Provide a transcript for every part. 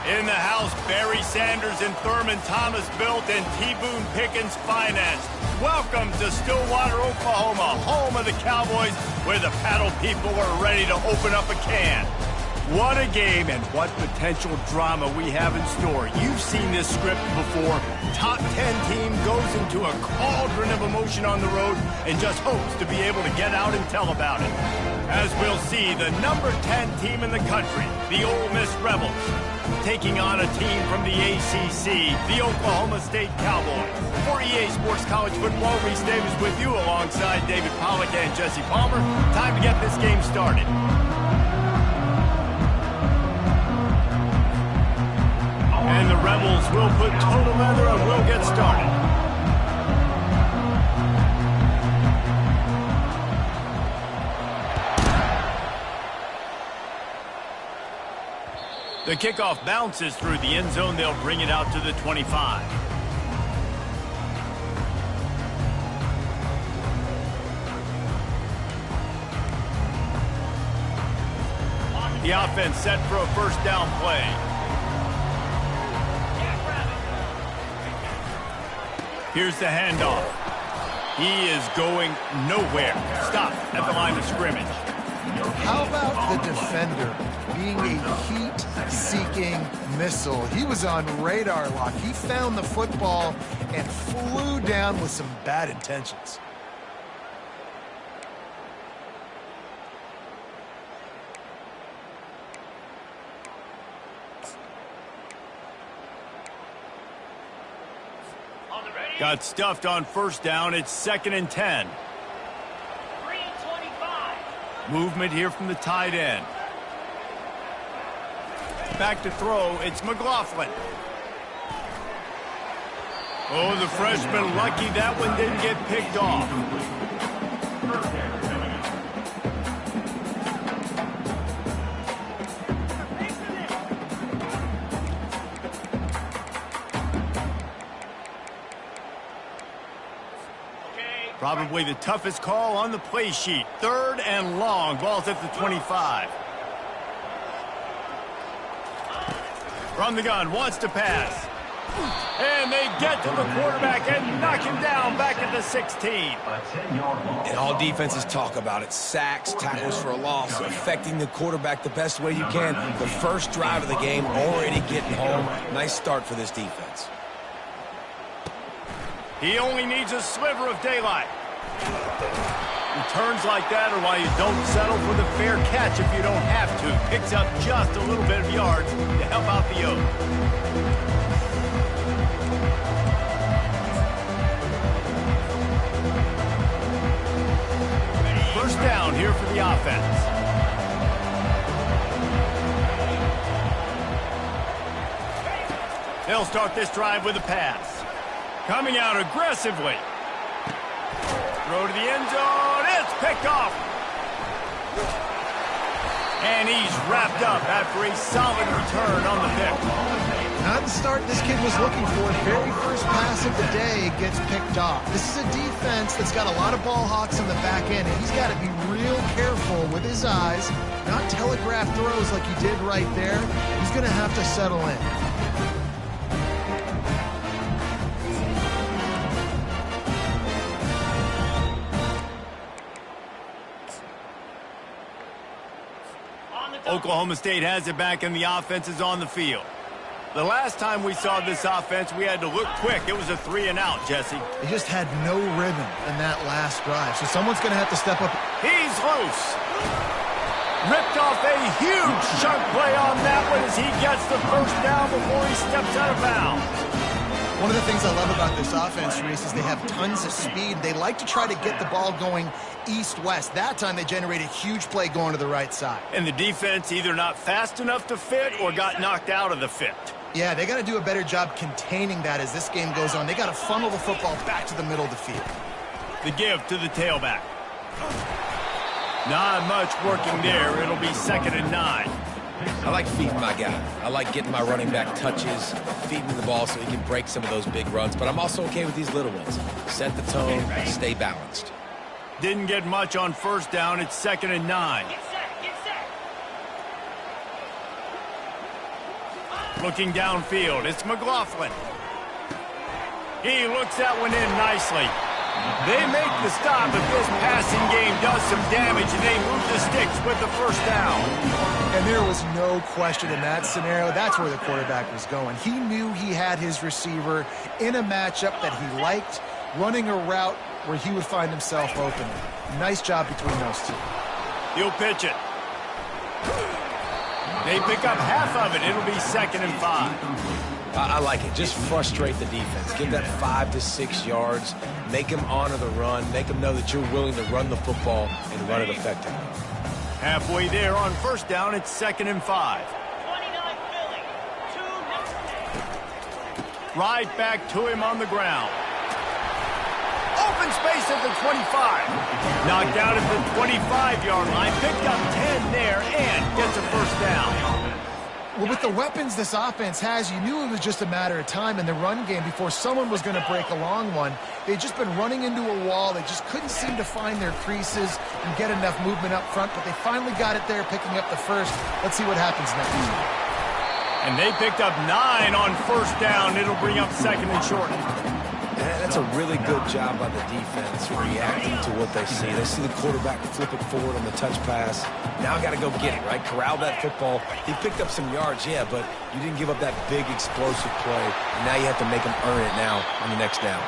In the house, Barry Sanders and Thurman Thomas built and T. Boone Pickens financed. Welcome to Stillwater, Oklahoma, home of the Cowboys, where the paddle people are ready to open up a can. What a game and what potential drama we have in store. You've seen this script before. Top 10 team goes into a cauldron of emotion on the road and just hopes to be able to get out and tell about it. As we'll see, the number 10 team in the country, the Ole Miss Rebels, taking on a team from the ACC, the Oklahoma State Cowboys. For EA Sports College Football, Reese Davis with you alongside David Pollack and Jesse Palmer. Time to get this game started. And the Rebels will put total leather and we'll get started. The kickoff bounces through the end zone. They'll bring it out to the 25. The offense set for a first down play. Here's the handoff. He is going nowhere. Stop at the line of scrimmage. How about the defender being a heat-seeking missile? He was on radar lock. He found the football and flew down with some bad intentions. Got stuffed on first down. It's 2nd and 10. 3-25. Movement here from the tight end. Back to throw. It's McLaughlin. Oh, the freshman lucky that one didn't get picked off. Probably the toughest call on the play sheet. 3rd and long. Ball's at the 25. From the gun, wants to pass. And they get to the quarterback and knock him down back at the 16. And all defenses talk about it. Sacks, tackles for a loss, affecting the quarterback the best way you can. The first drive of the game, already getting home. Nice start for this defense. He only needs a sliver of daylight. Returns like that are why you don't settle for the fair catch if you don't have to. Picks up just a little bit of yards to help out the Oak. First down here for the offense. They'll start this drive with a pass. Coming out aggressively. Throw to the end zone. It's picked off. And he's wrapped up after a solid return on the pick. Not the start this kid was looking for. Very first pass of the day gets picked off. This is a defense that's got a lot of ball hawks on the back end, and he's got to be real careful with his eyes, not telegraph throws like he did right there. He's going to have to settle in. Oklahoma State has it back and the offense is on the field. The last time we saw this offense, we had to look quick. It was a 3 and out, Jesse. They just had no rhythm in that last drive, so someone's going to have to step up. He's loose. Ripped off a huge chunk play on that one as he gets the first down before he steps out of bounds. One of the things I love about this offense, Reese, is they have tons of speed. They like to try to get the ball going east-west. That time they generated a huge play going to the right side. And the defense either not fast enough to fit or got knocked out of the fit. Yeah, they got to do a better job containing that as this game goes on. They got to funnel the football back to the middle of the field. The give to the tailback. Not much working there. It'll be 2nd and 9. I like feeding my guy. I like getting my running back touches, feeding the ball so he can break some of those big runs. But I'm also okay with these little ones. Set the tone, stay balanced. Didn't get much on first down. It's 2nd and 9. Get set, get set. Looking downfield, it's McLaughlin. He looks that one in nicely. They make the stop, but this passing game does some damage, and they move the sticks with the first down. And there was no question in that scenario. That's where the quarterback was going. He knew he had his receiver in a matchup that he liked, running a route where he would find himself open. Nice job between those two. He'll pitch it. They pick up half of it. It'll be 2nd and 5. I like it. Just frustrate the defense. Give that 5 to 6 yards. Make them honor the run. Make them know that you're willing to run the football and run it effectively. Halfway there on first down, it's 2nd and 5. 29 Philly. 2 Right back to him on the ground. Open space at the 25. Knocked out at the 25-yard line. Picked up 10 there and gets a first down. Well, with the weapons this offense has, you knew it was just a matter of time in the run game before someone was going to break a long one. They'd just been running into a wall. They just couldn't seem to find their creases and get enough movement up front, but they finally got it there, picking up the first. Let's see what happens next. And they picked up 9 on first down. It'll bring up 2nd and short. That's a really good job by the defense reacting to what they see. They see the quarterback flip it forward on the touch pass. Now I got to go get it, right? Corral that football. He picked up some yards, yeah, but you didn't give up that big explosive play. And now you have to make him earn it now on the next down.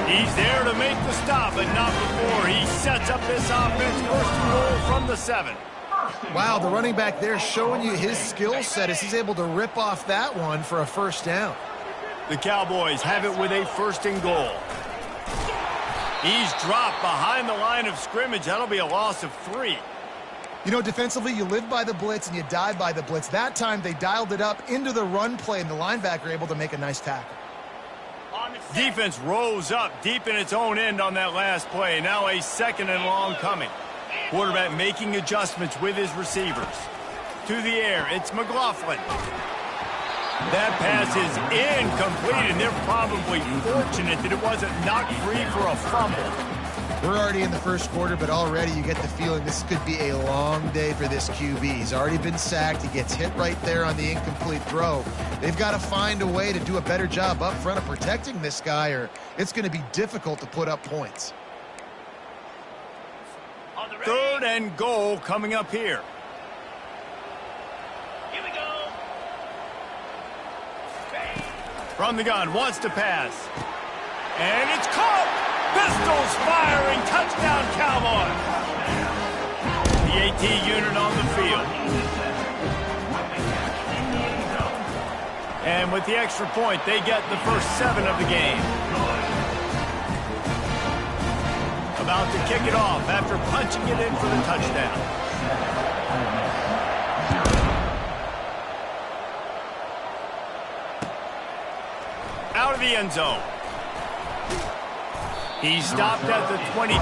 He's there to make the stop, but not before. He sets up this offense, 1st and goal from the 7. Wow, the running back there showing you his skill set as he's able to rip off that one for a first down. The Cowboys have it with a 1st and goal. He's dropped behind the line of scrimmage. That'll be a loss of 3. You know, defensively, you live by the blitz and you die by the blitz. That time, they dialed it up into the run play, and the linebacker able to make a nice tackle. Defense rose up deep in its own end on that last play. Now a 2nd and long coming. Quarterback making adjustments with his receivers. To the air, it's McLaughlin. That pass is incomplete, and they're probably fortunate that it wasn't knocked free for a fumble. We're already in the first quarter, but already you get the feeling this could be a long day for this QB. He's already been sacked. He gets hit right there on the incomplete throw. They've got to find a way to do a better job up front of protecting this guy, or it's going to be difficult to put up points. 3rd and goal coming up here. Here we go. From the gun, wants to pass. And it's caught! Pistols firing, touchdown Cowboys! The AT unit on the field. And with the extra point, they get the first 7 of the game. About to kick it off after punching it in for the touchdown. Out of the end zone. He stopped at the 23,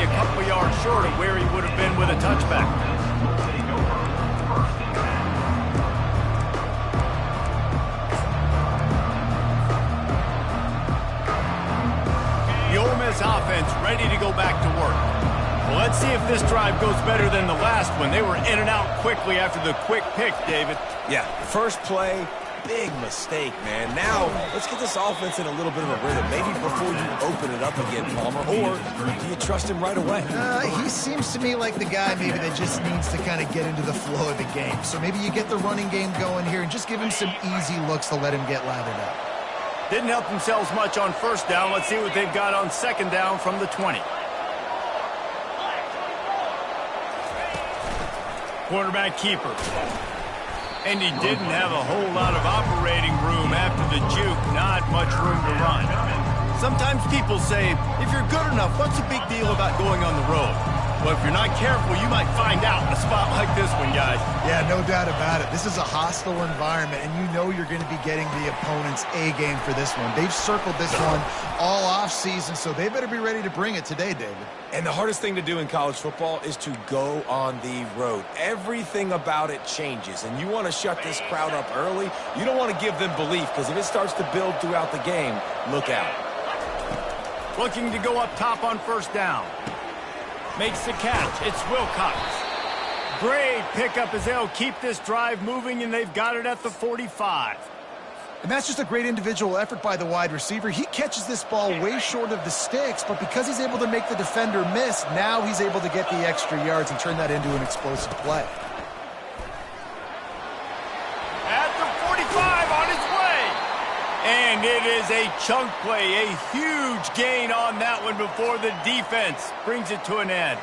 a couple yards short of where he would have been with a touchback. The Ole Miss offense ready to go back to work. Well, let's see if this drive goes better than the last one. They were in and out quickly after the quick pick, David. Yeah, first play, big mistake, man. Now, let's get this offense in a little bit of a rhythm. Maybe before you open it up again, Palmer, or do you trust him right away? He seems to me like the guy maybe that just needs to kind of get into the flow of the game. So maybe you get the running game going here and just give him some easy looks to let him get lathered up. Didn't help themselves much on first down. Let's see what they've got on 2nd down from the 20. Quarterback keeper. And he didn't have a whole lot of operating room after the juke. Not much room to run. Sometimes people say, if you're good enough, what's the big deal about going on the road? Well, if you're not careful, you might find out in a spot like this one, guys. Yeah, no doubt about it. This is a hostile environment, and you know you're going to be getting the opponent's A game for this one. They've circled this one all offseason, so they better be ready to bring it today, David. And the hardest thing to do in college football is to go on the road. Everything about it changes, and you want to shut this crowd up early. You don't want to give them belief, because if it starts to build throughout the game, look out. Looking to go up top on first down. Makes the catch. It's Wilcox. Great pickup as they'll keep this drive moving, and they've got it at the 45. And that's just a great individual effort by the wide receiver. He catches this ball way short of the sticks, but because he's able to make the defender miss, now he's able to get the extra yards and turn that into an explosive play. At the 45 on its way. And it is a chunk play, a huge gain on that one before the defense brings it to an end.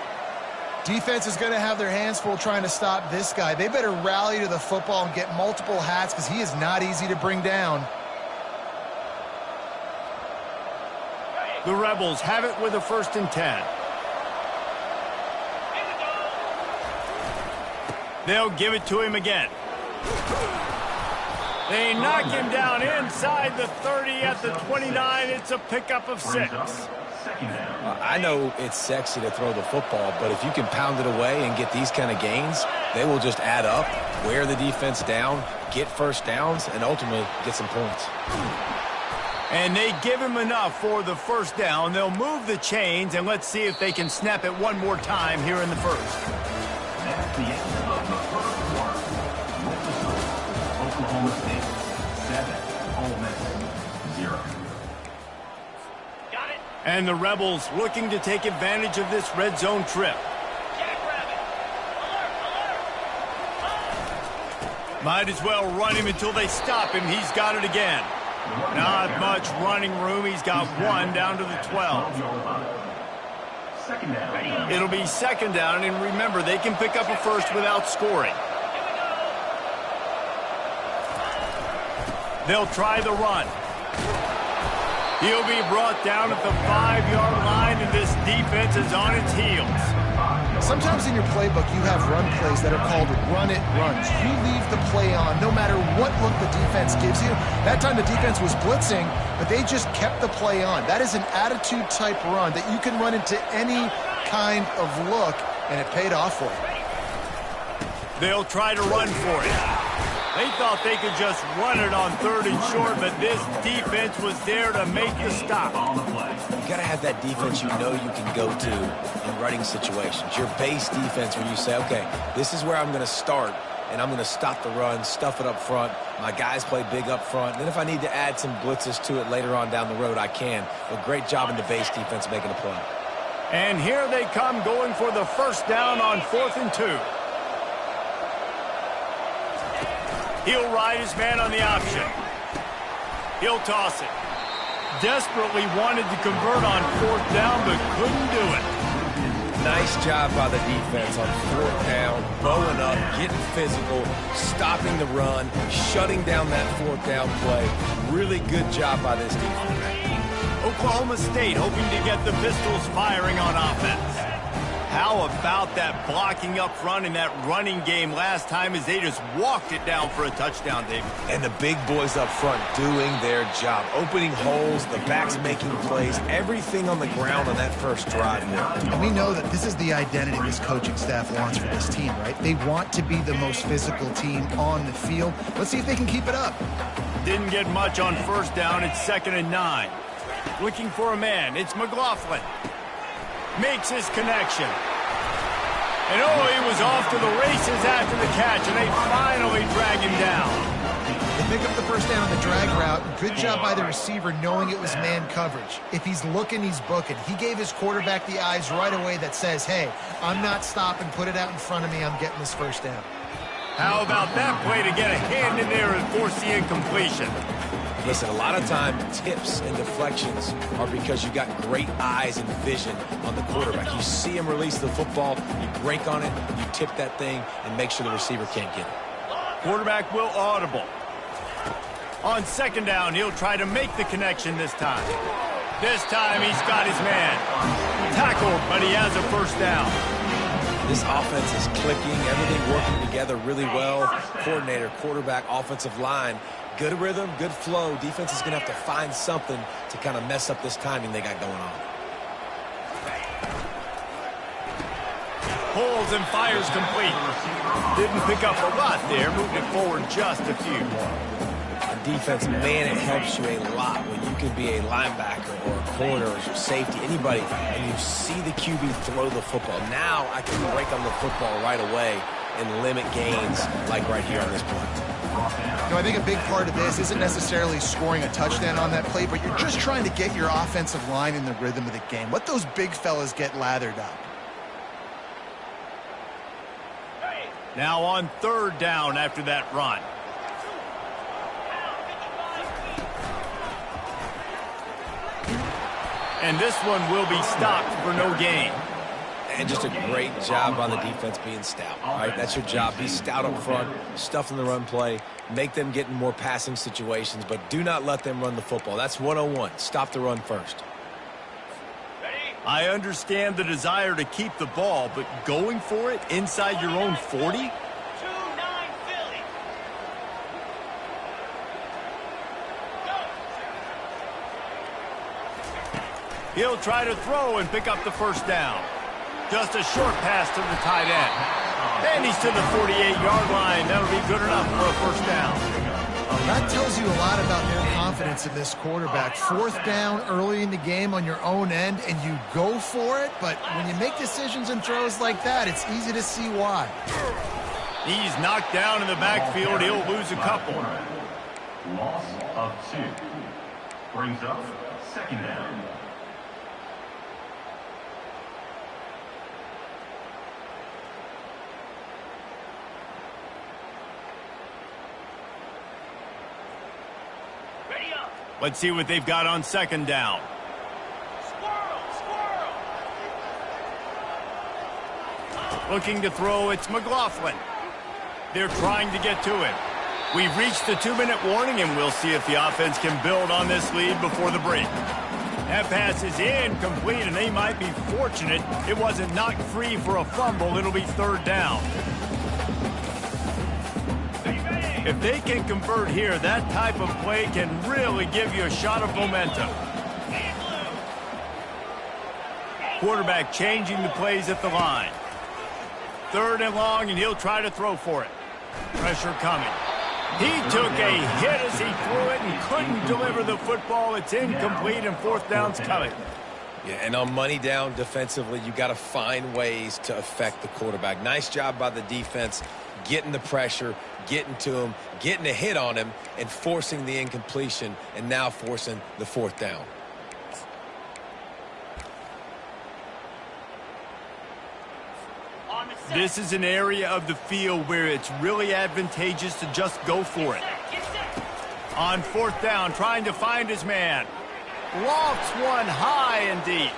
Defense is going to have their hands full trying to stop this guy. They better rally to the football and get multiple hats because he is not easy to bring down. The Rebels have it with a 1st and 10. They'll give it to him again. They knock him down inside the 30 at the 29. It's a pickup of 6. I know it's sexy to throw the football, but if you can pound it away and get these kind of gains, they will just add up, wear the defense down, get first downs, and ultimately get some points. And they give him enough for the 1st down. They'll move the chains, and let's see if they can snap it one more time here in the 1st. That's the end of the 1st quarter. With the score, Oklahoma State 7, Ole Miss 0. And the Rebels looking to take advantage of this red zone trip. Jackrabbit. Alert, alert. Might as well run him until they stop him. He's got it again. Not much running room. He's got 1 down to the 12. Second down. It'll be 2nd down, and remember, they can pick up a 1st without scoring. They'll try the run. He'll be brought down at the 5-yard line, and this defense is on its heels. Sometimes in your playbook, you have run plays that are called run-it runs. You leave the play on no matter what look the defense gives you. That time the defense was blitzing, but they just kept the play on. That is an attitude-type run that you can run into any kind of look, and it paid off for you. They'll try to run for it. They thought they could just run it on 3rd and short, but this defense was there to make the stop. You got to have that defense you know you can go to in running situations. Your base defense where you say, okay, this is where I'm going to start, and I'm going to stop the run, stuff it up front. My guys play big up front. And then if I need to add some blitzes to it later on down the road, I can. But great job in the base defense making a play. And here they come going for the 1st down on 4th and 2. He'll ride his man on the option. He'll toss it. Desperately wanted to convert on 4th down, but couldn't do it. Nice job by the defense on 4th down, bowing up, getting physical, stopping the run, shutting down that 4th down play. Really good job by this defense. Oklahoma State hoping to get the Pistols firing on offense. How about that blocking up front in that running game last time as they just walked it down for a touchdown, David? And the big boys up front doing their job. Opening holes, the backs making plays, everything on the ground on that 1st drive. And we know that this is the identity this coaching staff wants for this team, right? They want to be the most physical team on the field. Let's see if they can keep it up. Didn't get much on 1st down. It's 2nd and 9. Looking for a man. It's McLaughlin. Makes his connection. And he was off to the races after the catch, and they finally drag him down. They pick up the 1st down on the drag route. Good job by the receiver knowing it was man coverage. If he's looking, he's booking. He gave his quarterback the eyes right away that says, hey, I'm not stopping. Put it out in front of me. I'm getting this 1st down. How about that play to get a hand in there and force the incompletion? Listen, a lot of time, tips and deflections are because you got great eyes and vision on the quarterback. You see him release the football, you break on it, you tip that thing, and make sure the receiver can't get it. Quarterback will audible. On 2nd down, he'll try to make the connection this time. This time, he's got his man. Tackled, but he has a 1st down. This offense is clicking, everything working together really well. Coordinator, quarterback, offensive line. Good rhythm, good flow. Defense is going to have to find something to kind of mess up this timing they got going on. Pulls and fires complete. Didn't pick up a lot there, moving it forward just a few. On defense, man, it helps you a lot when you can be a linebacker or a corner or safety, anybody, and you see the QB throw the football. Now I can break on the football right away and limit gains like right here on this play. I think a big part of this isn't necessarily scoring a touchdown on that play, but you're just trying to get your offensive line in the rhythm of the game. Let those big fellas get lathered up. Now on third down after that run. And this one will be stopped for no gain. And just a great job on the defense being stout. All right, that's your job. Be stout up front, stuff in the run play, make them get in more passing situations, but do not let them run the football. That's 101. Stop the run first. I understand the desire to keep the ball, but going for it inside your own 40? 2-9 Philly. He'll try to throw and pick up the first down. Just a short pass to the tight end. And he's to the 48-yard line. That'll be good enough for a first down. That tells you a lot about their confidence in this quarterback. Fourth down early in the game on your own end, and you go for it, but when you make decisions and throws like that, it's easy to see why. He's knocked down in the backfield. He'll lose a couple. Loss of 2. Brings up second down. Ready up. Let's see what they've got on second down. Squirrel, squirrel. Looking to throw, it's McLaughlin. They're trying to get to him. We've reached the 2-minute warning, and we'll see if the offense can build on this lead before the break. That pass is incomplete, and they might be fortunate it wasn't knocked free for a fumble. It'll be third down. If they can convert here, that type of play can really give you a shot of momentum. Quarterback changing the plays at the line. Third and long, and he'll try to throw for it. Pressure coming. He took a hit as he threw it and couldn't deliver the football. It's incomplete, and fourth down's coming. Yeah, and on money down defensively, you got to find ways to affect the quarterback. Nice job by the defense, getting the pressure, getting to him, getting a hit on him, and forcing the incompletion, and now forcing the fourth down. This is an area of the field where it's really advantageous to just go for it. On fourth down, trying to find his man. Lofts one high and deep.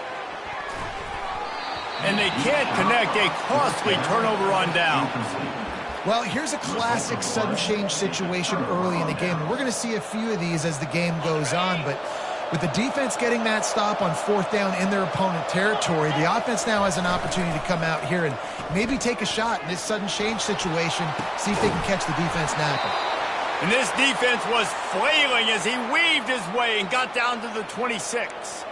And they can't connect. A costly turnover on down. Well, here's a classic sudden change situation early in the game. We're going to see a few of these as the game goes on, but with the defense getting that stop on fourth down in their opponent territory, the offense now has an opportunity to come out here and maybe take a shot in this sudden change situation, see if they can catch the defense napping. And this defense was flailing as he weaved his way and got down to the 26.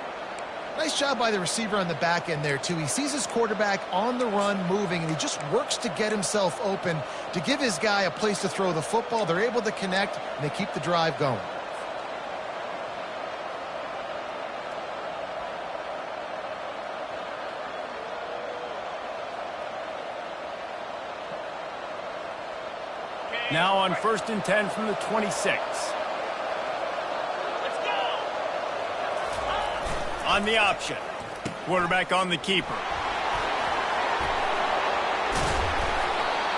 Nice job by the receiver on the back end there, too. He sees his quarterback on the run moving, and he just works to get himself open to give his guy a place to throw the football. They're able to connect, and they keep the drive going. Now on 1st and 10 from the 26. Let's go. On the option. Quarterback on the keeper.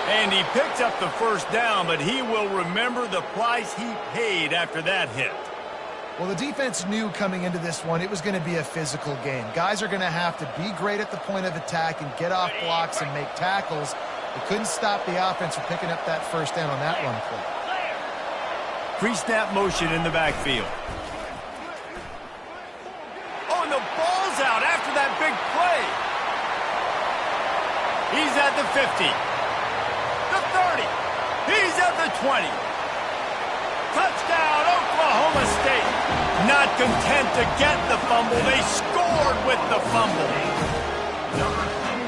And he picked up the first down, but he will remember the price he paid after that hit. Well, the defense knew coming into this one it was going to be a physical game. Guys are going to have to be great at the point of attack and get off blocks and make tackles. They couldn't stop the offense from picking up that first down on that run play. Pre-snap motion in the backfield. Oh, and the ball's out after that big play. He's at the 50. The 30. He's at the 20. Touchdown, Oklahoma State. Not content to get the fumble, they scored with the fumble.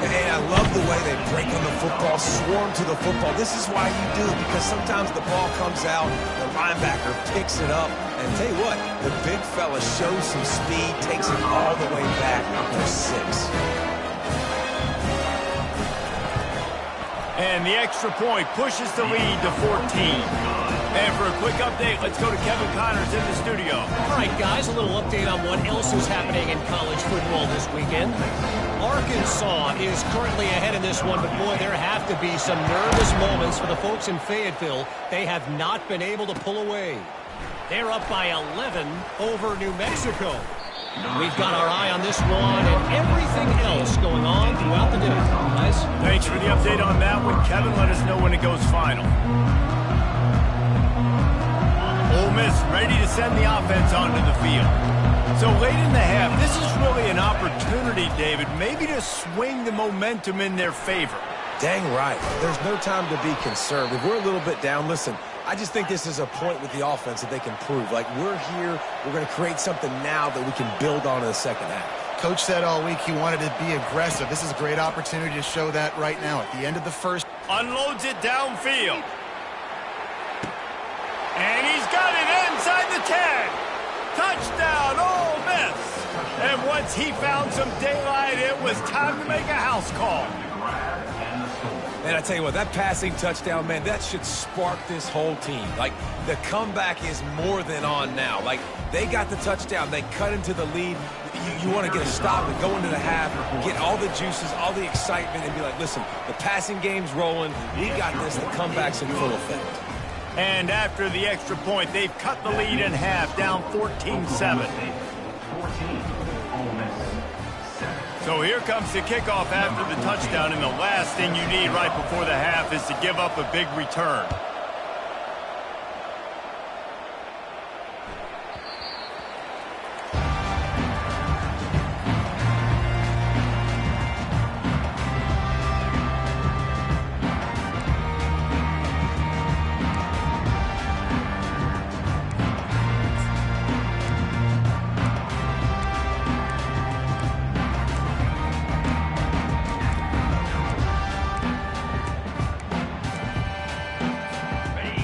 And I love the way they break on the football, swarm to the football. This is why you do it, because sometimes the ball comes out, the linebacker picks it up, and tell you what, the big fella shows some speed, takes it all the way back for 6. And the extra point pushes the lead to 14. And for a quick update, let's go to Kevin Connors in the studio. All right, guys, a little update on what else is happening in college football this weekend. Arkansas is currently ahead in this one, but boy, there have to be some nervous moments for the folks in Fayetteville. They have not been able to pull away. They're up by 11 over New Mexico. We've got our eye on this one and everything else going on throughout the day. Guys, thanks for the update on that one. Kevin, let us know when it goes final. Ole Miss ready to send the offense onto the field. So late in the half, this is really an opportunity, David, maybe to swing the momentum in their favor. Dang right. There's no time to be concerned. If we're a little bit down, listen, I just think this is a point with the offense that they can prove. Like, we're here, we're going to create something now that we can build on in the second half. Coach said all week he wanted to be aggressive. This is a great opportunity to show that right now. At the end of the first. Unloads it downfield. And he's got it inside the 10. Touchdown, Ole Miss. And once he found some daylight, it was time to make a house call. Man, I tell you what, that passing touchdown, man, that should spark this whole team. Like, the comeback is more than on now. Like, they got the touchdown. They cut into the lead. You want to get a stop and go into the half, get all the juices, all the excitement, and be like, listen, the passing game's rolling. We got this. The comeback's in full effect. And after the extra point, they've cut the lead in half, down 14-7. So here comes the kickoff after the touchdown, and the last thing you need right before the half is to give up a big return.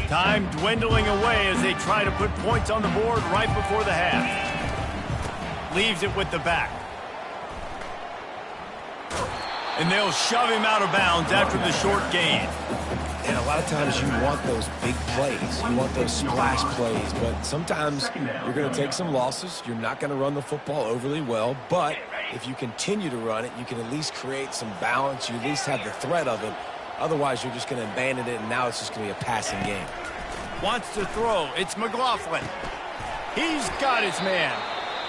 Time dwindling away as they try to put points on the board right before the half. Leaves it with the back. And they'll shove him out of bounds after the short gain. And a lot of times you want those big plays. You want those splash plays. But sometimes you're going to take some losses. You're not going to run the football overly well. But if you continue to run it, you can at least create some balance. You at least have the threat of it. Otherwise, you're just going to abandon it, and now it's just going to be a passing game. Wants to throw. It's McLaughlin. He's got his man.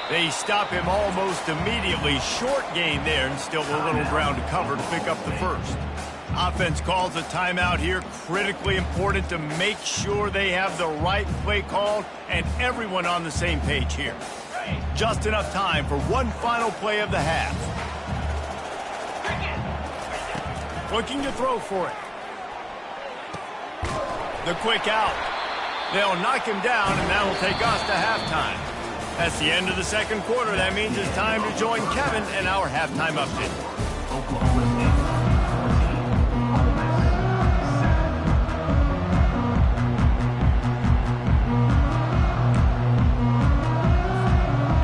They stop him almost immediately. Short gain there, and still a little ground to cover to pick up the first. Offense calls a timeout here. Critically important to make sure they have the right play called and everyone on the same page here. Just enough time for one final play of the half. Looking to throw for it. The quick out. They'll knock him down, and that'll take us to halftime. That's the end of the second quarter. That means it's time to join Kevin and our halftime update.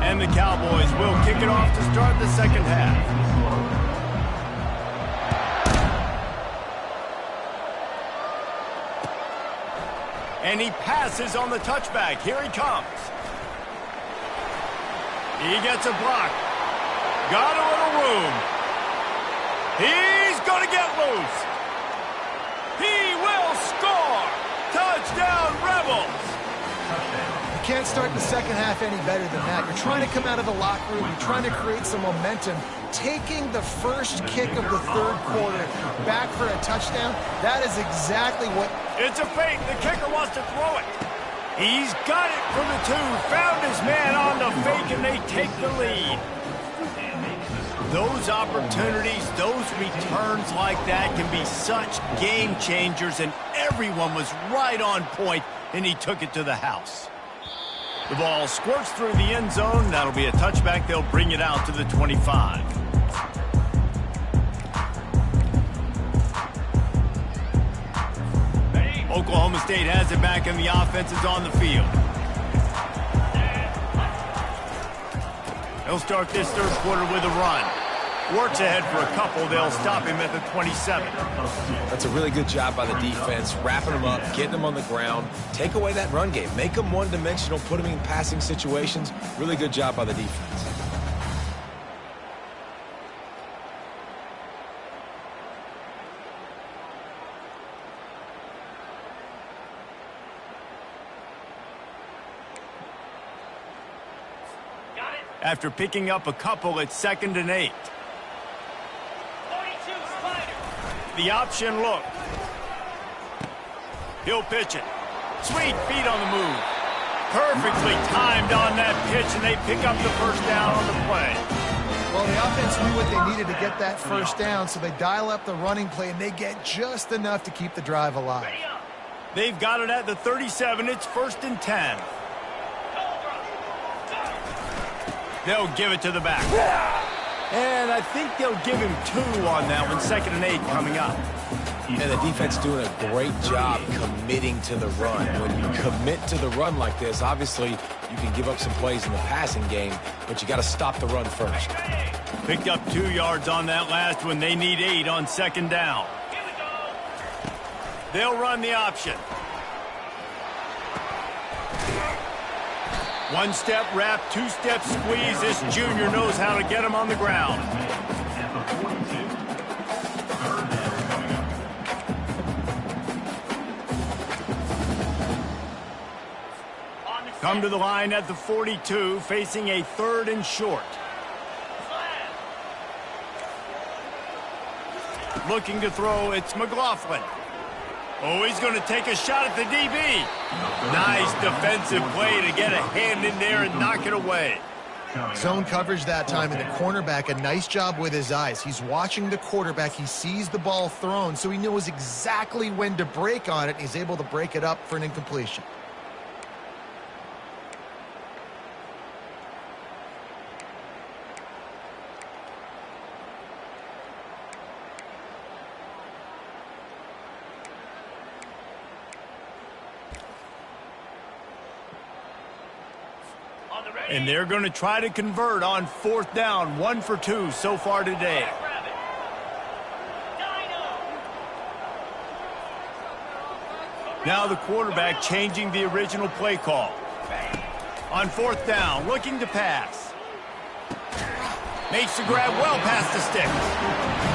And the Cowboys will kick it off to start the second half. And he passes on the touchback. Here he comes. He gets a block. Got a little room. He's going to get loose. He will score. Touchdown, Rebels. You can't start the second half any better than that. You're trying to come out of the locker room. You're trying to create some momentum. Taking the first kick of the third quarter back for a touchdown, that is exactly what... It's a fake. The kicker wants to throw it. He's got it for the two. Found his man on the fake, and they take the lead. Those opportunities, those returns like that can be such game changers, and everyone was right on point, and he took it to the house. The ball squirts through the end zone. That'll be a touchback. They'll bring it out to the 25. Oklahoma State has it back, and the offense is on the field. They'll start this third quarter with a run. Works ahead for a couple. They'll stop him at the 27. That's a really good job by the defense, wrapping them up, getting them on the ground, take away that run game, make them one-dimensional, put them in passing situations. Really good job by the defense. After picking up a couple, it's 2nd and 8. 42 Spider. The option look. He'll pitch it. Sweet feet on the move. Perfectly timed on that pitch, and they pick up the first down on the play. Well, the offense knew what they needed to get that first down, so they dial up the running play, and they get just enough to keep the drive alive. They've got it at the 37. It's 1st and 10. They'll give it to the back. And I think they'll give him 2 on that one. 2nd and 8 coming up. And the defense doing a great job committing to the run. When you commit to the run like this, obviously you can give up some plays in the passing game, but you got to stop the run first. Picked up 2 yards on that last one. They need 8 on 2nd down. They'll run the option. 1-step wrap, 2-step squeeze. This junior knows how to get him on the ground. Come to the line at the 42, facing a 3rd and short. Looking to throw, it's McLaughlin. Oh, he's going to take a shot at the DB. Nice defensive play to get a hand in there and knock it away. Zone coverage that time, and the cornerback, a nice job with his eyes. He's watching the quarterback. He sees the ball thrown, so he knows exactly when to break on it, and he's able to break it up for an incompletion. And they're going to try to convert on 4th down. 1 for 2 so far today. Now the quarterback changing the original play call. On 4th down, looking to pass. Makes the grab well past the sticks.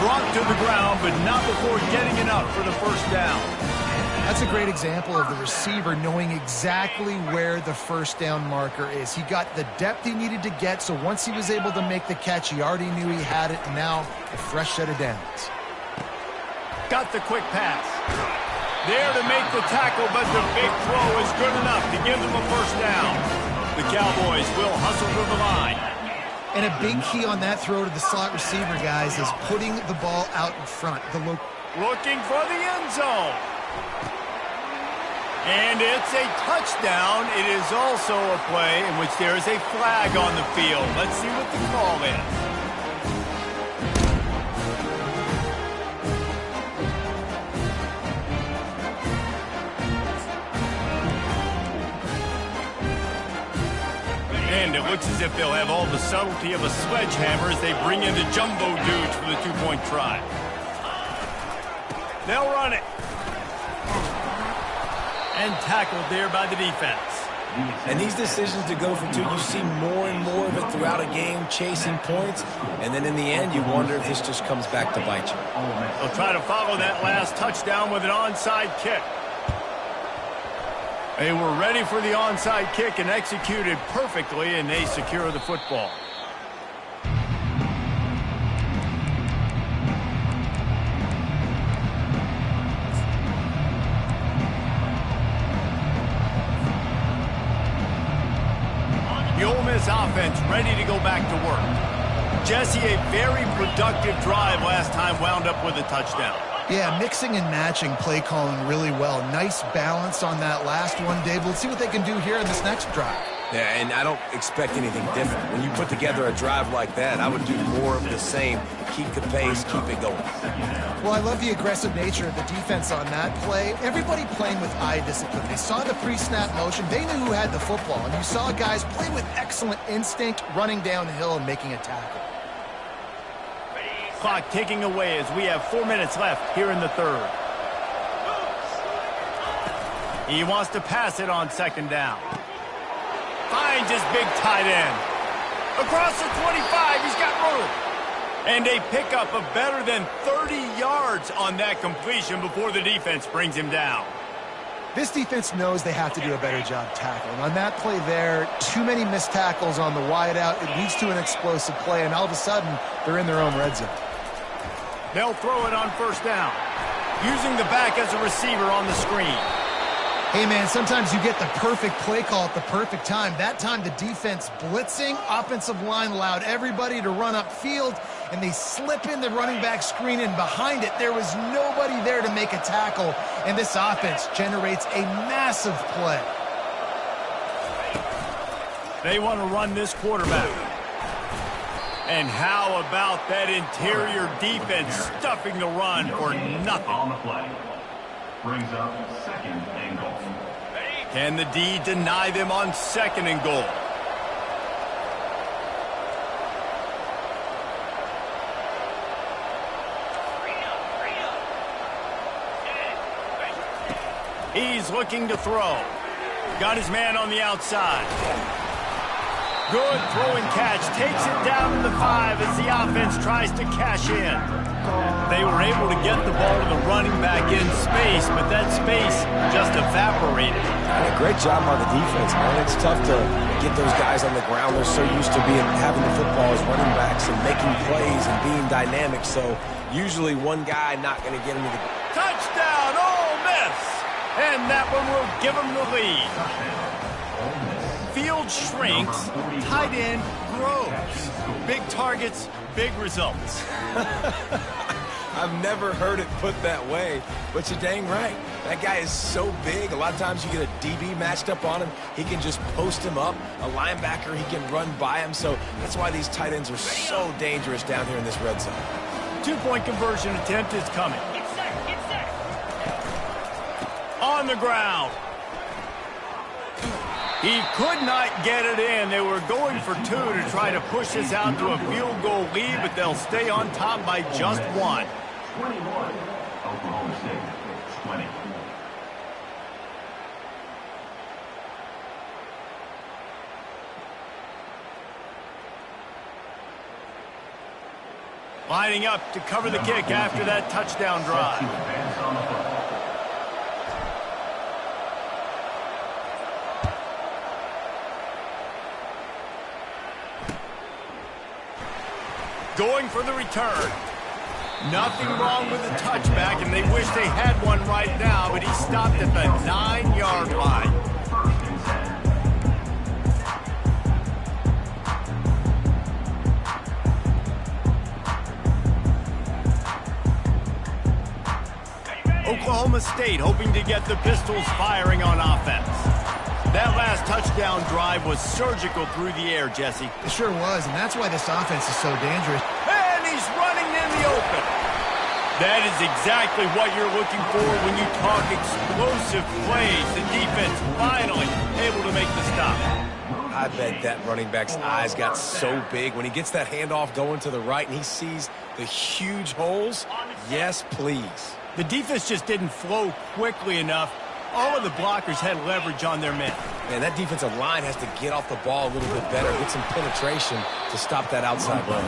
Brought to the ground, but not before getting enough for the first down. That's a great example of the receiver knowing exactly where the first down marker is. He got the depth he needed to get, so once he was able to make the catch, he already knew he had it, and now a fresh set of downs. Got the quick pass. There to make the tackle, but the big throw is good enough to give them a first down. The Cowboys will hustle to the line. And a big key on that throw to the slot receiver, guys, is putting the ball out in front. Looking for the end zone. And it's a touchdown. It is also a play in which there is a flag on the field. Let's see what the call is. And it looks as if they'll have all the subtlety of a sledgehammer as they bring in the jumbo dudes for the 2-point try. They'll run it. And tackled there by the defense. And these decisions to go for 2, you see more and more of it throughout a game, chasing points. And then in the end, you wonder if this just comes back to bite you. They'll try to follow that last touchdown with an onside kick. They were ready for the onside kick and executed perfectly, and they secure the football. The Ole Miss offense ready to go back to work. Jesse, a very productive drive last time, wound up with a touchdown. Yeah, mixing and matching play calling really well. Nice balance on that last one, Dave. Let's see what they can do here in this next drive. Yeah, and I don't expect anything different. When you put together a drive like that, I would do more of the same. Keep the pace, keep it going. Well, I love the aggressive nature of the defense on that play. Everybody playing with eye discipline. They saw the pre-snap motion. They knew who had the football. And you saw guys play with excellent instinct, running downhill and making a tackle. clock ticking away as we have 4 minutes left here in the third. He wants to pass it on second down. Finds his big tight end. Across the 25, he's got room. And a pickup of better than 30 yards on that completion before the defense brings him down. This defense knows they have to do a better job tackling. On that play there, too many missed tackles on the wideout. It leads to an explosive play, and all of a sudden, they're in their own red zone. They'll throw it on first down, using the back as a receiver on the screen. Hey, man, sometimes you get the perfect play call at the perfect time. That time, the defense blitzing, offensive line allowed everybody to run upfield, and they slip in the running back screen, and behind it, there was nobody there to make a tackle, and this offense generates a massive play. They want to run this quarterback. And how about that interior defense stuffing the run for nothing? On the play. Brings up second and goal. Can the D deny them on second and goal? He's looking to throw. Got his man on the outside. Good throw and catch. Takes it down to the 5 as the offense tries to cash in. They were able to get the ball to the running back in space, but that space just evaporated. And a great job by the defense, man. It's tough to get those guys on the ground. They're so used to having the football as running backs and making plays and being dynamic. So usually one guy not going to get into the... Touchdown, Ole Miss! And that one will give them the lead. Field shrinks, tight end grows. Big targets, big results. I've never heard it put that way, but you're dang right. That guy is so big. A lot of times you get a DB matched up on him. He can just post him up. A linebacker, he can run by him. So that's why these tight ends are so dangerous down here in this red zone. 2-point conversion attempt is coming. Get set, get set. On the ground. He could not get it in. They were going for 2 to try to push this out to a field goal lead, but they'll stay on top by just 1. 21. Oklahoma State, 20. Lining up to cover the kick after that touchdown drive. To advance on the football. Going for the return. Nothing wrong with the touchback, and they wish they had one right now, but he stopped at the 9-yard line. First and 10. Oklahoma State hoping to get the Pistols firing on offense. That last touchdown drive was surgical through the air, Jesse. It sure was, and that's why this offense is so dangerous. And he's running in the open. That is exactly what you're looking for when you talk explosive plays. The defense finally able to make the stop. I bet that running back's eyes got so big when he gets that handoff going to the right and he sees the huge holes. Yes, please. The defense just didn't flow quickly enough. All of the blockers had leverage on their men. Man, that defensive line has to get off the ball a little bit better, get some penetration to stop that outside run.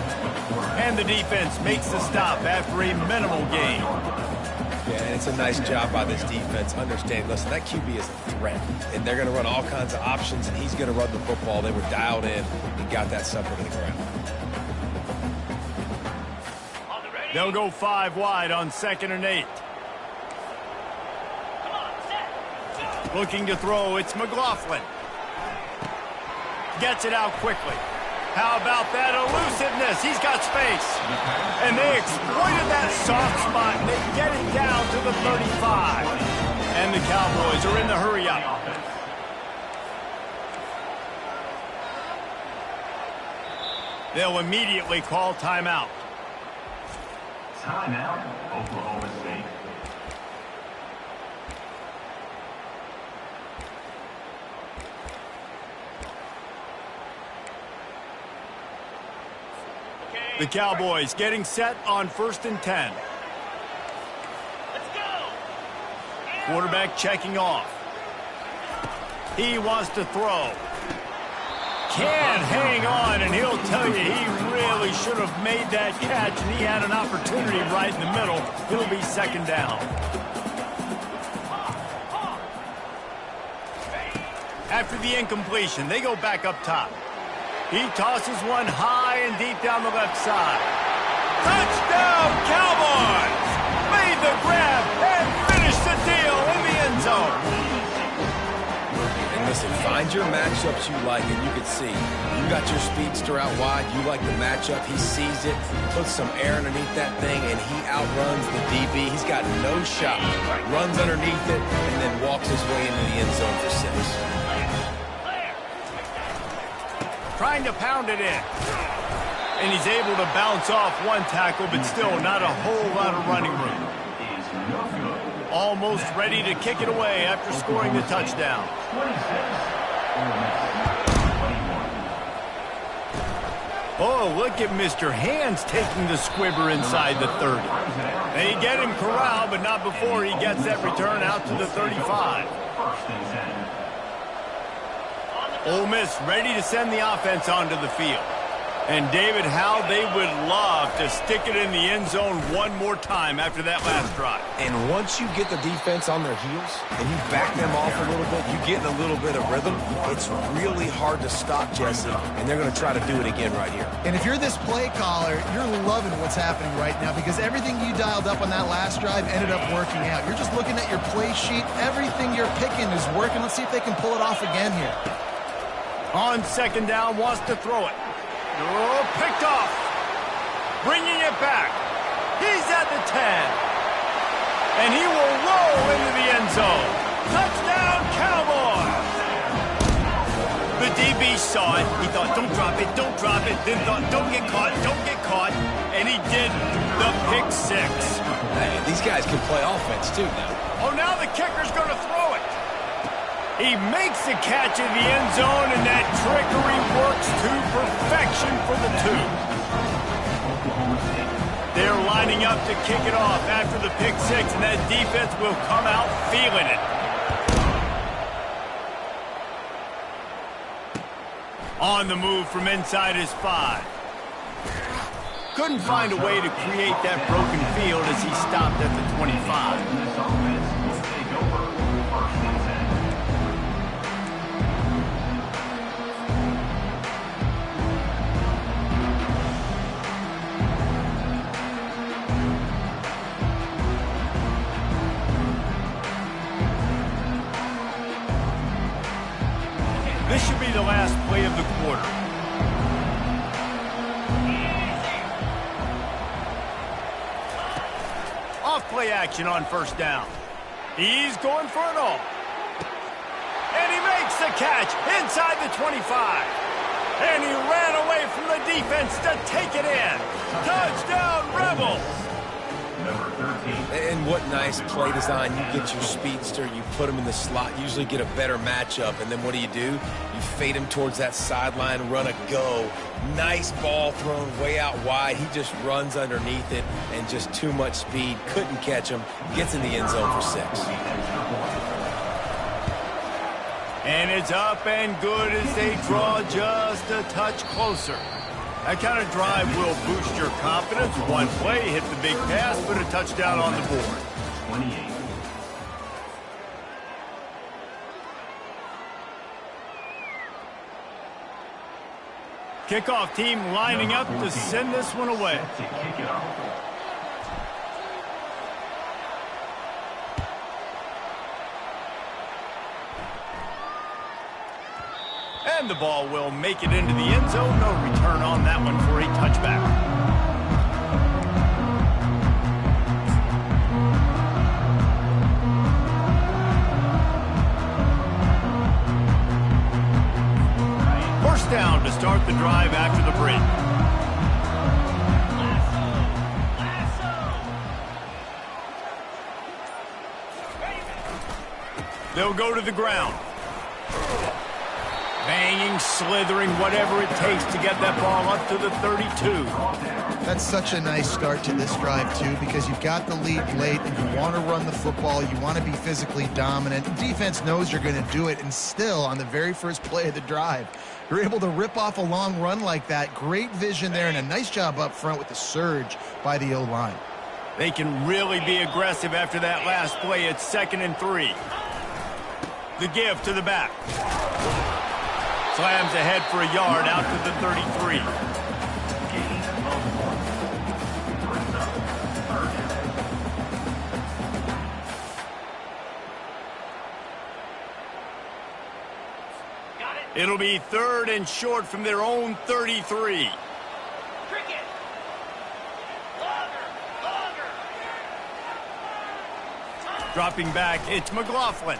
And the defense makes the stop after a minimal gain. Yeah, and it's a nice job by this defense. Understand, listen, that QB is a threat, and they're going to run all kinds of options, and he's going to run the football. They were dialed in and got that sucker to the ground. They'll go 5 wide on 2nd and 8. Looking to throw, it's McLaughlin. Gets it out quickly. How about that elusiveness? He's got space. And they exploited that soft spot, and they get it down to the 35. And the Cowboys are in the hurry up. They'll immediately call timeout. Timeout, Oklahoma State. Okay, The Cowboys getting set on 1st and 10. Let's go. Quarterback checking off. He wants to throw. Can't hang on, and he'll tell you he really should have made that catch, and he had an opportunity right in the middle. It'll be 2nd down. After the incompletion, they go back up top. He tosses one high and deep down the left side. Touchdown, Cowboys! Made the grab and finished the deal in the end zone. And listen, find your matchups you like, and you can see. You got your speedster out wide. You like the matchup. He sees it, puts some air underneath that thing, and he outruns the DB. He's got no shot. Runs underneath it, and then walks his way into the end zone for 6. Trying to pound it in. And he's able to bounce off one tackle, but still not a whole lot of running room. Almost ready to kick it away after scoring the touchdown. Oh, look at Mr. Hands taking the squibber inside the 30. They get him corralled, but not before he gets that return out to the 35. Ole Miss ready to send the offense onto the field. And David, how they would love to stick it in the end zone one more time after that last drive. And once you get the defense on their heels and you back them off a little bit, you get in a little bit of rhythm, it's really hard to stop, Jesse, and they're going to try to do it again right here. And if you're this play caller, you're loving what's happening right now because everything you dialed up on that last drive ended up working out. You're just looking at your play sheet. Everything you're picking is working. Let's see if they can pull it off again here. On 2nd down, wants to throw it. Oh, picked off. Bringing it back. He's at the 10. And he will roll into the end zone. Touchdown, Cowboys. The DB saw it. He thought, don't drop it, don't drop it. Then thought, don't get caught, don't get caught. And he did the pick 6. Hey, these guys can play offense too now. Oh, now the kicker's going to throw it. He makes the catch in the end zone, and that trickery works to perfection for the 2. They're lining up to kick it off after the pick 6, and that defense will come out feeling it. On the move from inside his 5. Couldn't find a way to create that broken field as he stopped at the 25. This should be the last play of the quarter. Off play action on 1st down. He's going for it all. And he makes the catch inside the 25. And he ran away from the defense to take it in. Touchdown, Rebels! Number 13. And what nice play design. You get your speedster, you put him in the slot, usually get a better matchup. And then what do? You fade him towards that sideline, run a go. Nice ball thrown way out wide. He just runs underneath it and just too much speed. Couldn't catch him. Gets in the end zone for 6. And it's up and good as they draw just a touch closer. That kind of drive will boost your confidence. One play, hit the big pass, put a touchdown on the board. 28. Kickoff team lining up to send this one away. To kick it off. And the ball will make it into the end zone. No return on that one for a touchback. First down to start the drive after the break. They'll go to the ground. Banging, slithering, whatever it takes to get that ball up to the 32. That's such a nice start to this drive, too, because you've got the lead late and you want to run the football. You want to be physically dominant. Defense knows you're going to do it, and still, on the very first play of the drive, you're able to rip off a long run like that. Great vision there and a nice job up front with the surge by the O-line. They can really be aggressive after that last play. It's 2nd and 3. The give to the back. Slams ahead for a yard out to the 33. It'll be 3rd and short from their own 33. Cricket. Longer. Dropping back, it's McLaughlin.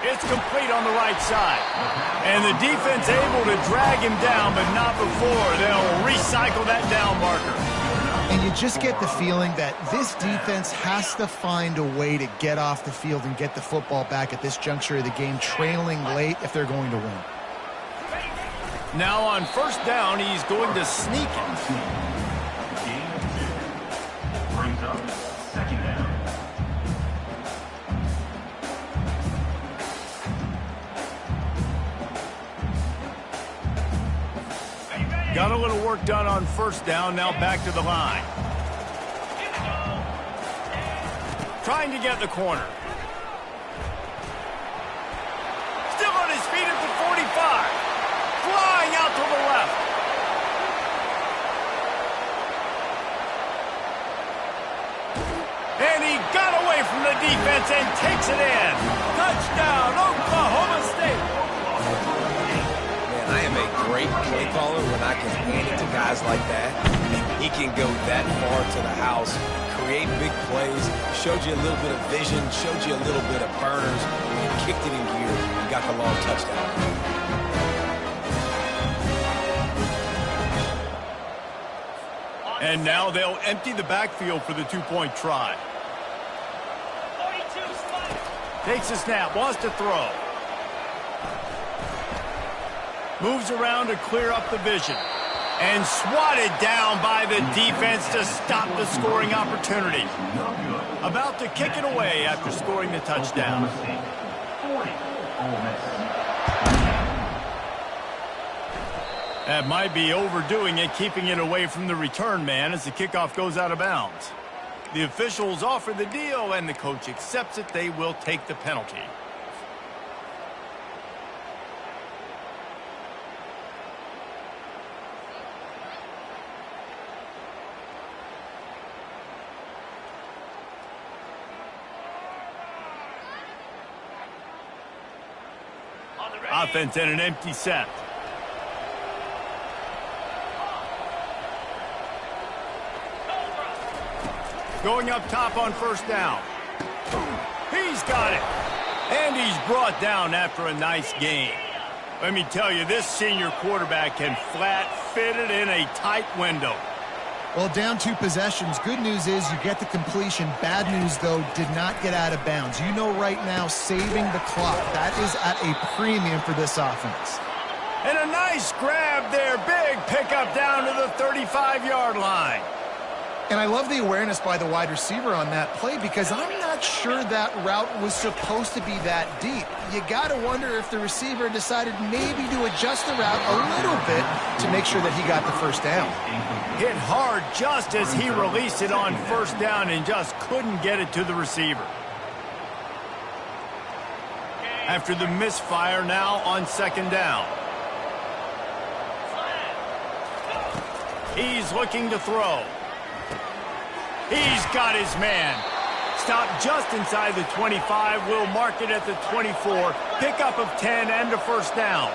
It's complete on the right side. And the defense able to drag him down, but not before. They'll recycle that down marker. And you just get the feeling that this defense has to find a way to get off the field and get the football back at this juncture of the game, trailing late if they're going to win. Now on 1st down, he's going to sneak it. Brings up 2nd down. Got a little work done on 1st down, now back to the line. Trying to get the corner. Still on his feet at the 45. Flying out to the left. And he got away from the defense and takes it in. Touchdown, Oklahoma State. I am a great play caller when I can hand it to guys like that. He can go that far to the house, create big plays, showed you a little bit of vision, showed you a little bit of burners, and kicked it in gear and got the long touchdown. And now they'll empty the backfield for the 2-point try. 42 spot. Takes a snap, wants to throw. Moves around to clear up the vision. And swatted down by the defense to stop the scoring opportunity. About to kick it away after scoring the touchdown. 40. Ole Miss. That might be overdoing it, keeping it away from the return man as the kickoff goes out of bounds. The officials offer the deal, and the coach accepts it. They will take the penalty. Offense in an empty set. Going up top on 1st down. He's got it. And he's brought down after a nice gain. Let me tell you, this senior quarterback can flat fit it in a tight window. Well, down 2 possessions. Good news is you get the completion. Bad news, though, did not get out of bounds. You know right now, saving the clock. That is at a premium for this offense. And a nice grab there. Big pickup down to the 35-yard line. And I love the awareness by the wide receiver on that play because I'm not sure that route was supposed to be that deep. You got to wonder if the receiver decided maybe to adjust the route a little bit to make sure that he got the 1st down. Hit hard just as he released it on 1st down and just couldn't get it to the receiver. After the misfire, now on 2nd down. He's looking to throw. He's got his man. Stopped just inside the 25. Will mark it at the 24. Pickup of 10 and a 1st down.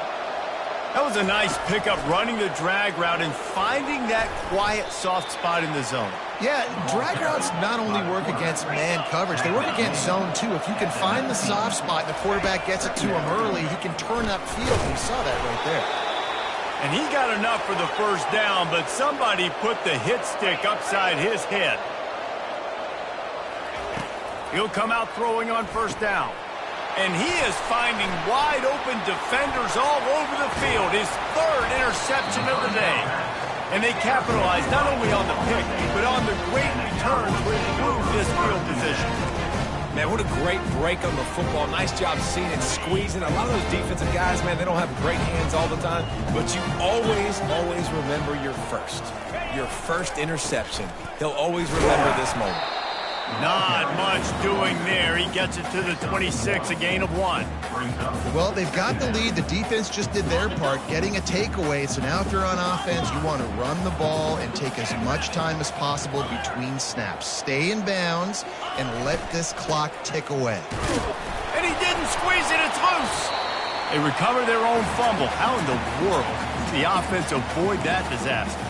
That was a nice pickup, running the drag route and finding that quiet, soft spot in the zone. Yeah, drag routes not only work against man coverage, they work against zone too. If you can find the soft spot and the quarterback gets it to him early, he can turn upfield. We saw that right there. And he got enough for the 1st down, but somebody put the hit stick upside his head. He'll come out throwing on 1st down. And he is finding wide-open defenders all over the field. His third interception of the day. And they capitalized not only on the pick, but on the great returns to improve this field position. Man, what a great break on the football. Nice job seeing it, squeezing. A lot of those defensive guys, man, they don't have great hands all the time, but you always remember your first interception. He'll always remember this moment. Not much doing there. He gets it to the 26, a gain of 1. Well, they've got the lead. The defense just did their part, getting a takeaway. So now if they're on offense, you want to run the ball and take as much time as possible between snaps. Stay in bounds and let this clock tick away. And he didn't squeeze it. It's loose. They recover their own fumble. How in the world did the offense avoid that disaster?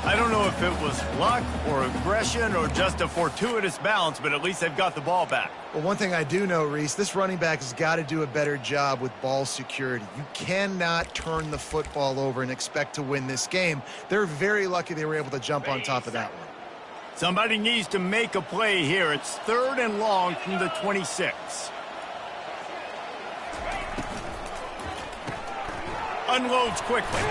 I don't know if it was luck or aggression or just a fortuitous bounce, but at least they've got the ball back. Well, one thing I do know, Reese, this running back has got to do a better job with ball security. You cannot turn the football over and expect to win this game. They're very lucky they were able to jump on top of that one. Somebody needs to make a play here. It's 3rd and long from the 26. Unloads quickly.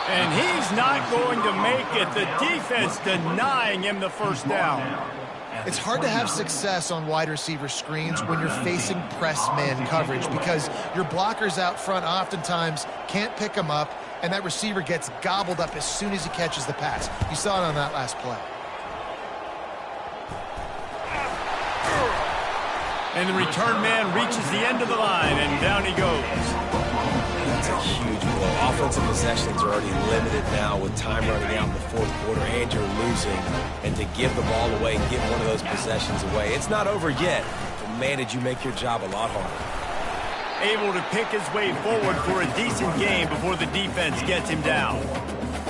And he's not going to make it. The defense denying him the first down. It's hard to have success on wide receiver screens when you're facing press man coverage because your blockers out front oftentimes can't pick them up, and that receiver gets gobbled up as soon as he catches the pass. You saw it on that last play. And the return man reaches the end of the line, and down he goes. That's a huge blow. Offensive possessions are already limited now with time running out in the 4th quarter, and you're losing. And to give the ball away and give one of those possessions away, it's not over yet, but man, did you make your job a lot harder. Able to pick his way forward for a decent game before the defense gets him down.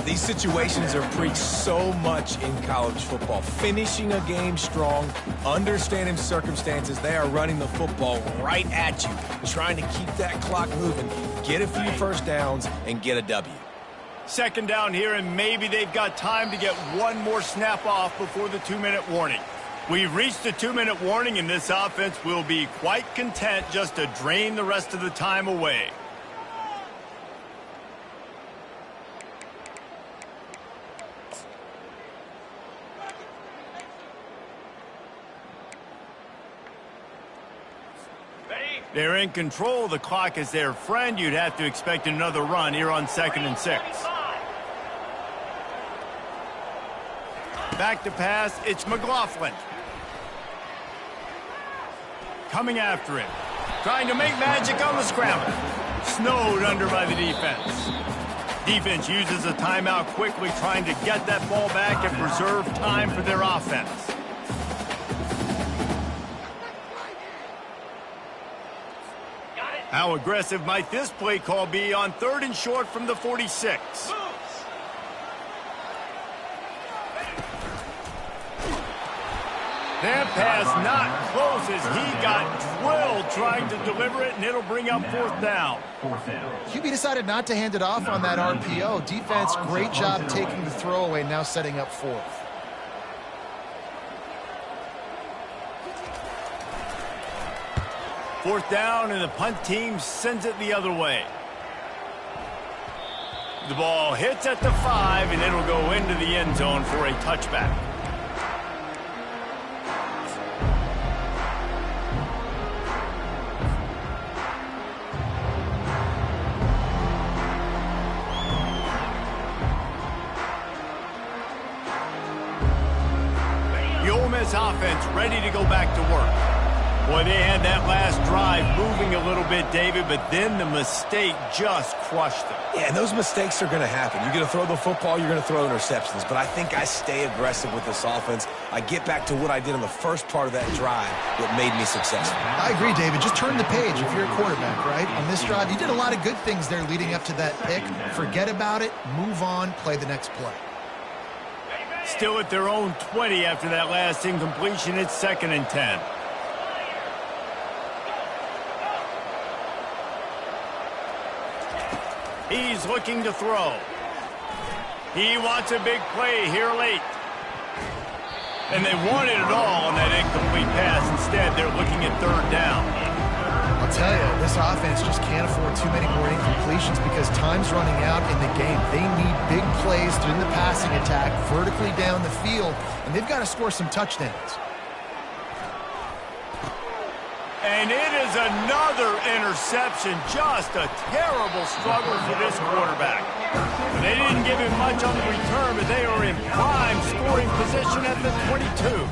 These situations are preached so much in college football. Finishing a game strong, understanding circumstances. They are running the football right at you, trying to keep that clock moving, get a few first downs, and get a W. 2nd down here, and maybe they've got time to get one more snap off before the 2-minute warning. We've reached the 2-minute warning, and this offense will be quite content just to drain the rest of the time away. They're in control. The clock is their friend. You'd have to expect another run here on 2nd and 6. Back to pass. It's McLaughlin. Coming after him. Trying to make magic on the scramble. Snowed under by the defense. Defense uses a timeout quickly, trying to get that ball back and preserve time for their offense. How aggressive might this play call be on 3rd and short from the 46? That pass not close as he got drilled trying to deliver it, and it'll bring up 4th down. QB decided not to hand it off on that RPO. Defense, great job taking the throwaway, now setting up 4th. Fourth down, and the punt team sends it the other way. The ball hits at the 5, and it'll go into the end zone for a touchback. The Ole Miss offense ready to go back to work. Boy, they had that last drive moving a little bit, David, but then the mistake just crushed them. Yeah, and those mistakes are going to happen. You're going to throw the football, you're going to throw interceptions. But I think I stay aggressive with this offense. I get back to what I did on the first part of that drive that made me successful. I agree, David. Just turn the page if you're a quarterback, right? On this drive, you did a lot of good things there leading up to that pick. Forget about it, move on, play the next play. Still at their own 20 after that last incompletion. It's 2nd and 10. He's looking to throw. He wants a big play here late. And they wanted it all on that incomplete pass. Instead, they're looking at 3rd down. tell you, this offense just can't afford too many more incompletions because time's running out in the game. They need big plays in the passing attack, vertically down the field, and they've got to score some touchdowns. And it is another interception. Just a terrible struggle for this quarterback. They didn't give him much on the return, but they are in prime scoring position at the 22.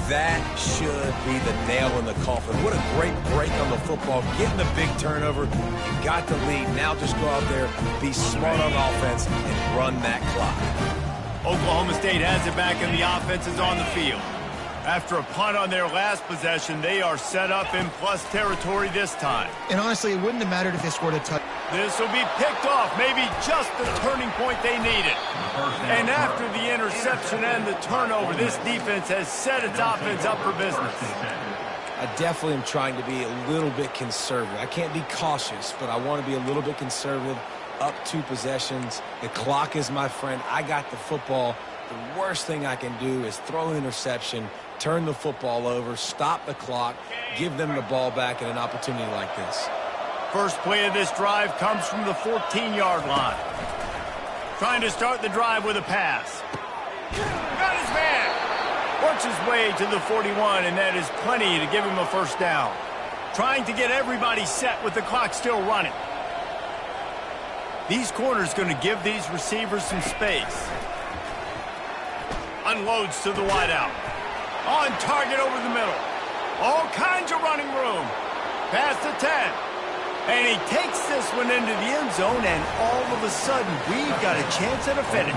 That should be the nail in the coffin. What a great break on the football. Getting the big turnover. You got the lead. Now just go out there, be smart on offense, and run that clock. Oklahoma State has it back, and the offense is on the field. After a punt on their last possession, they are set up in plus territory this time. And honestly, it wouldn't have mattered if they scored a touchdown. This will be picked off, maybe just the turning point they needed. And after the interception and the turnover, this defense has set its offense up for business. I definitely am trying to be a little bit conservative. I can't be cautious, but I want to be a little bit conservative. Up 2 possessions. The clock is my friend. I got the football. The worst thing I can do is throw an interception, turn the football over, stop the clock, give them the ball back in an opportunity like this. First play of this drive comes from the 14-yard line. Trying to start the drive with a pass. Got his man. Works his way to the 41, and that is plenty to give him a first down. Trying to get everybody set with the clock still running. These corners going to give these receivers some space. Unloads to the wideout. On target over the middle. All kinds of running room. Past the 10. And he takes this one into the end zone, and all of a sudden, we've got a chance at a finish.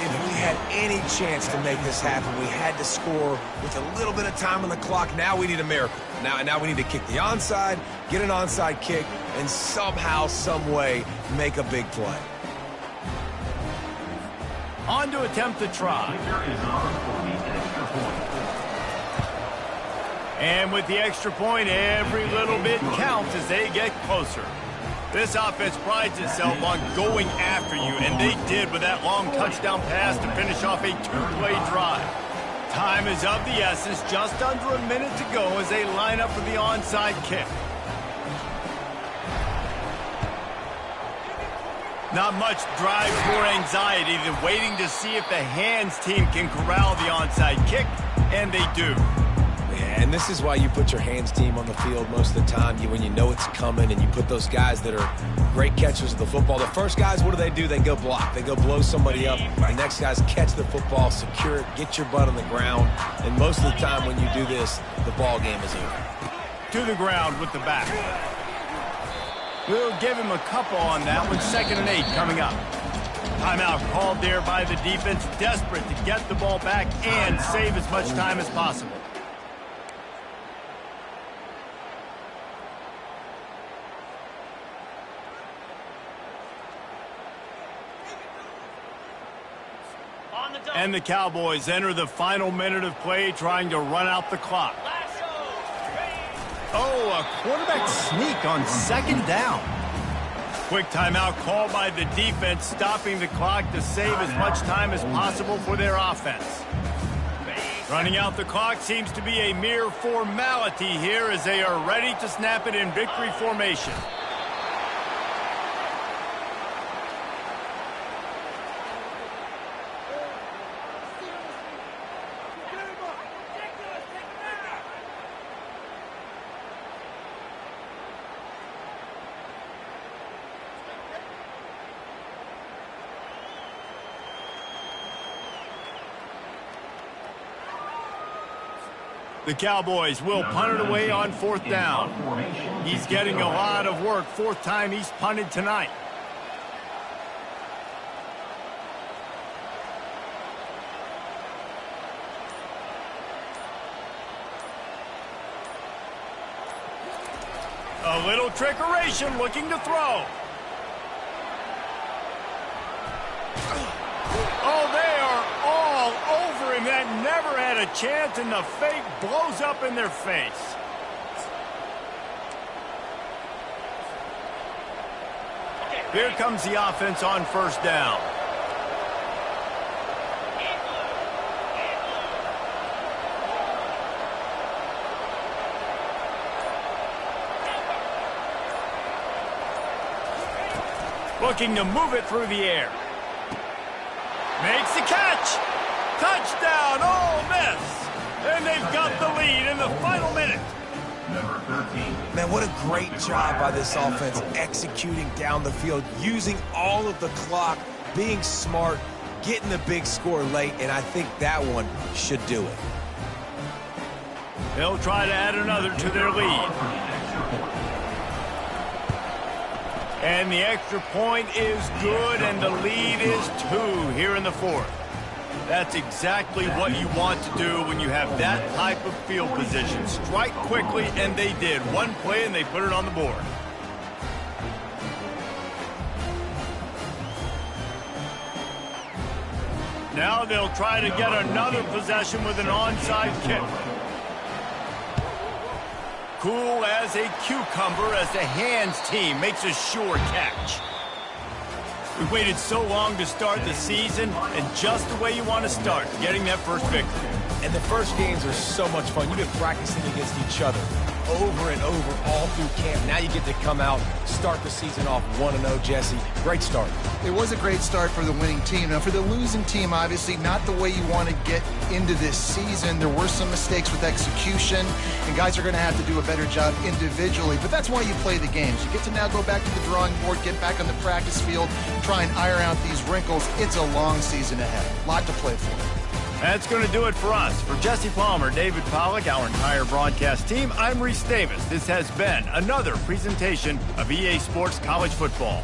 If we had any chance to make this happen, we had to score with a little bit of time on the clock. Now we need a miracle. Now we need to kick the onside, get an onside kick, and somehow, some way, make a big play. On to attempt the try. And with the extra point, every little bit counts as they get closer. This offense prides itself on going after you, and they did with that long touchdown pass to finish off a 2-play drive. Time is of the essence, just under a minute to go as they line up for the onside kick. Not much drives more anxiety than waiting to see if the hands team can corral the onside kick, and they do. Yeah, and this is why you put your hands team on the field most of the time. When you know it's coming, and you put those guys that are great catchers of the football. The first guys, what do? They go block. They go blow somebody up. The next guys catch the football, secure it, get your butt on the ground. And most of the time when you do this, the ball game is over. To the ground with the back. We'll give him a couple on that one. 2nd and 8 coming up. Timeout called there by the defense, desperate to get the ball back and save as much time as possible. And the Cowboys enter the final minute of play, trying to run out the clock. Oh, a quarterback sneak on 2nd down. Quick timeout called by the defense, stopping the clock to save as much time as possible for their offense. Running out the clock seems to be a mere formality here as they are ready to snap it in victory formation. The Cowboys will punt it away on 4th down. He's getting a lot of work. 4th time he's punted tonight. A little trickeration, looking to throw. Oh, they are all over him. That never had a chance, and the fake blows up in their face. Here comes the offense on 1st down. Looking to move it through the air. Makes the catch. Touchdown, Ole Miss. And they've got the lead in the final minute. Number 13. Man, what a great job by this offense executing down the field, using all of the clock, being smart, getting the big score late, and I think that one should do it. They'll try to add another to their lead. And the extra point is good, and the lead is 2 here in the fourth. That's exactly what you want to do when you have that type of field position. Strike quickly, and they did. One play, and they put it on the board. Now they'll try to get another possession with an onside kick. Cool as a cucumber as the hands team makes a sure catch. We waited so long to start the season, and just the way you want to start, getting that first victory. And the first games are so much fun. You've been practicing against each other over and over all through camp. Now you get to come out, start the season off 1-0, Jesse. Great start. It was a great start for the winning team. Now, for the losing team, obviously not the way you want to get into this season. There were some mistakes with execution, and guys are going to have to do a better job individually. But that's why you play the games. You get to now go back to the drawing board, get back on the practice field, try and iron out these wrinkles. It's a long season ahead. A lot to play for. That's going to do it for us. For Jesse Palmer, David Pollack, our entire broadcast team, I'm Reese Davis. This has been another presentation of EA Sports College Football.